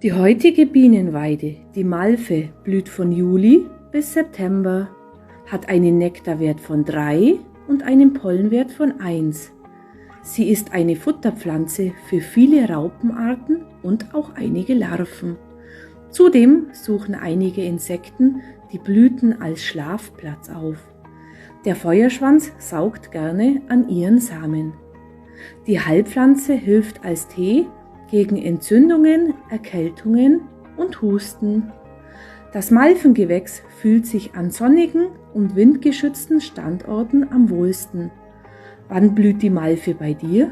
Die heutige Bienenweide, die Malve, blüht von Juli bis September, hat einen Nektarwert von 3 und einen Pollenwert von 1. Sie ist eine Futterpflanze für viele Raupenarten und auch einige Larven. Zudem suchen einige Insekten die Blüten als Schlafplatz auf. Der Feuerschwanz saugt gerne an ihren Samen. Die Heilpflanze hilft als Tee gegen Entzündungen, Erkältungen und Husten. Das Malvengewächs fühlt sich an sonnigen und windgeschützten Standorten am wohlsten. Wann blüht die Malve bei dir?